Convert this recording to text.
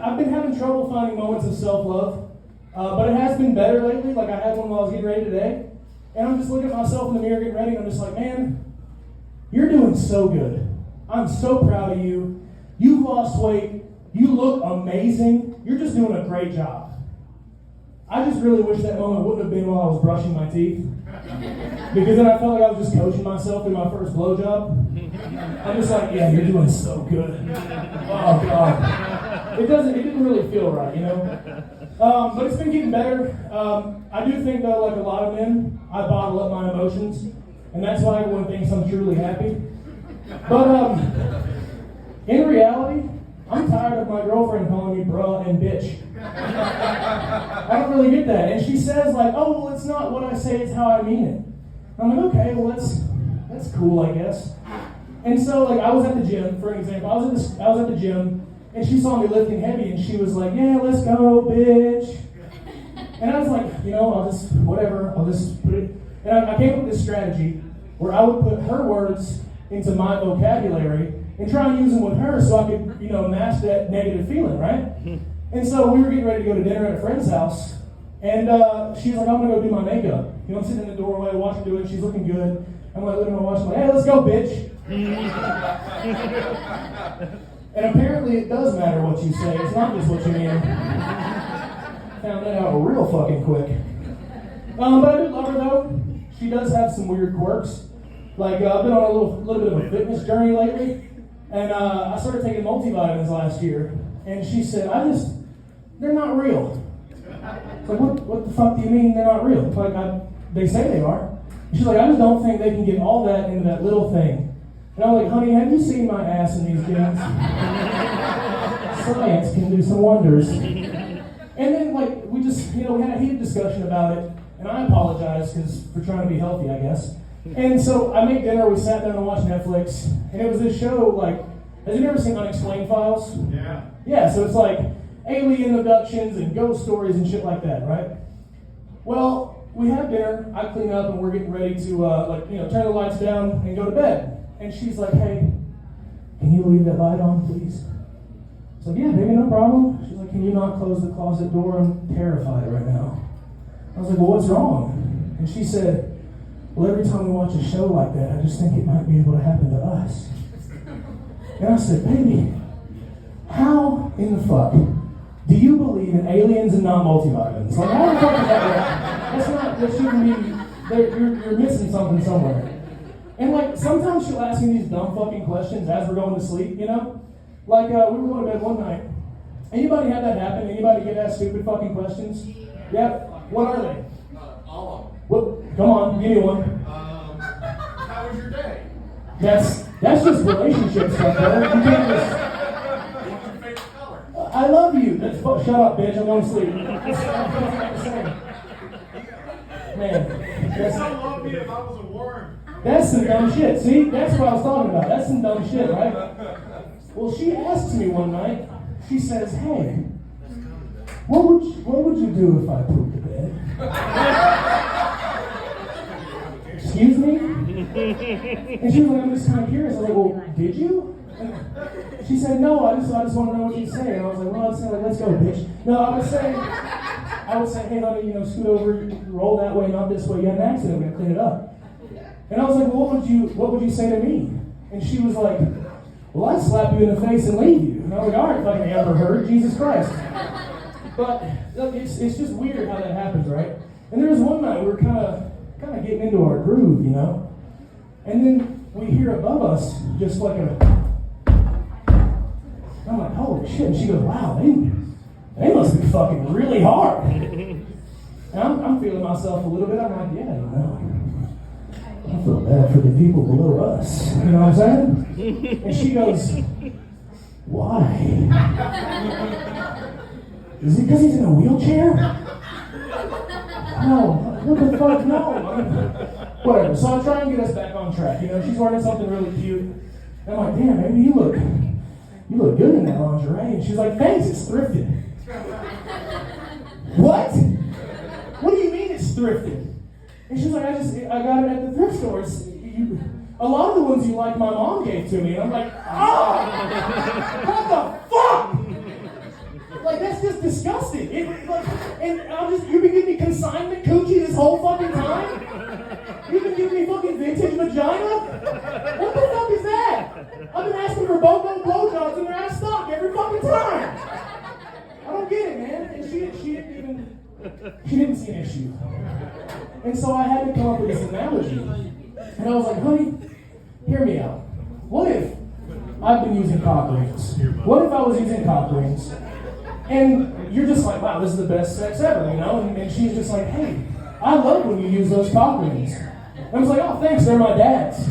I've been having trouble finding moments of self-love, but it has been better lately. Like I had one while I was getting ready today, and I'm just looking at myself in the mirror getting ready, and I'm just like, man, you're doing so good. I'm so proud of you. You've lost weight. You look amazing. You're just doing a great job. I just really wish that moment wouldn't have been while I was brushing my teeth. Because then I felt like I was just coaching myself through my first blowjob. I'm just like, yeah, you're doing so good. Oh, God. It didn't really feel right, you know? But it's been getting better. I do think, though, like a lot of men, I bottle up my emotions. And that's why everyone thinks I'm truly happy. But in reality, I'm tired of my girlfriend calling me bruh and bitch. I don't really get that. And she says like, oh, well, it's not what I say, it's how I mean it. I'm like, okay, well, that's cool, I guess. And so, like, I was at the gym, for an example. I was at the gym, and she saw me lifting heavy, and she was like, yeah, let's go, bitch. And I was like, you know, I'll just put it. And I came up with this strategy where I would put her words into my vocabulary and try and use them with her so I could, you know, mask that negative feeling, right? And so we were getting ready to go to dinner at a friend's house, and she was like, I'm going to go do my makeup. You know, I'm sitting in the doorway, watching her do it, she's looking good. I'm like, looking at my watch, I'm like, hey, let's go, bitch. And apparently it does matter what you say, it's not just what you mean. Found that out real fucking quick. But I do love her, though. She does have some weird quirks. Like, I've been on a little bit of a fitness journey lately, and I started taking multivitamins last year, and she said, they're not real. It's like, what the fuck do you mean they're not real? Like, they say they are. She's like, I just don't think they can get all that into that little thing. And I'm like, honey, have you seen my ass in these jeans? Science can do some wonders. And then, like, we just, you know, we had a heated discussion about it, and I apologized for trying to be healthy, I guess. And so I made dinner, we sat down and watched Netflix, and it was this show, like, have you ever seen Unexplained Files? Yeah. Yeah, so it's like alien abductions and ghost stories and shit like that, right? Well, we have dinner, I clean up, and we're getting ready to, turn the lights down and go to bed. And she's like, hey, can you leave that light on, please? I was like, yeah, baby, no problem. She's like, can you not close the closet door? I'm terrified right now. I was like, well, what's wrong? And she said, well, every time we watch a show like that, I just think it might be able to happen to us. And I said, baby, how in the fuck do you believe in aliens and non-multivitamins? Like, how the fuck is that? That shouldn't be, you're missing something somewhere. And like, sometimes she'll ask me these dumb fucking questions as we're going to sleep, you know? Like, we were going to bed one night. Anybody have that happen? Anybody get asked stupid fucking questions? Yeah? What are they? All of them. What? Come on, give me one. How was your day? That's just relationship stuff, brother. You can't just... What's your favorite color? I love you. Shut up, bitch. I'm going to sleep. That's Man. You'd so love me if I was a worm. That's some dumb shit. See? That's what I was talking about. That's some dumb shit, right? Well, she asks me one night, she says, hey, what would you do if I pooped the bed? Excuse me? And she was like, I'm just kind of curious. I was like, well, did you? And she said, no, I just want to know what you'd say. And I was like, well, I'd say, like, let's go, bitch. No, I would say, hey, honey, scoot over, roll that way, not this way. You had an accident, we're going to clean it up. And I was like, well, what would you say to me? And she was like, well, I'd slap you in the face and leave you. And I was like, all right, fucking ever heard, Jesus Christ. But look, it's just weird how that happens, right? And there was one night we were kind of getting into our groove, you know? And then we hear above us just like I'm like, holy shit. And she goes, wow, they must be fucking really hard. And I'm feeling myself a little bit. I'm like, yeah, I feel bad for the people below us. You know what I'm saying? And she goes, why? Is it because he's in a wheelchair? No, what the fuck, no. Whatever, so I try and get us back on track. She's wearing something really cute. And I'm like, damn, baby, you look good in that lingerie. And she's like, thanks, it's thrifted. What? What do you mean it's thrifted? And she's like, I got it at the thrift store. A lot of the ones you like, my mom gave to me. And I'm like, oh, what the fuck? Like, that's just disgusting. And you've been giving me consignment coochie this whole fucking time? You've been giving me fucking vintage vagina? What the fuck is that? I've been asking for BOGO blowjobs and they're out of stock every fucking time. I don't get it, man. And she didn't see an issue. And so I had to come up with this analogy. And I was like, honey, hear me out. What if I've been using cock rings? What if I was using cock rings? And you're just like, wow, this is the best sex ever, you know? And she's just like, hey, I love when you use those cock rings. And I was like, oh, thanks, they're my dad's.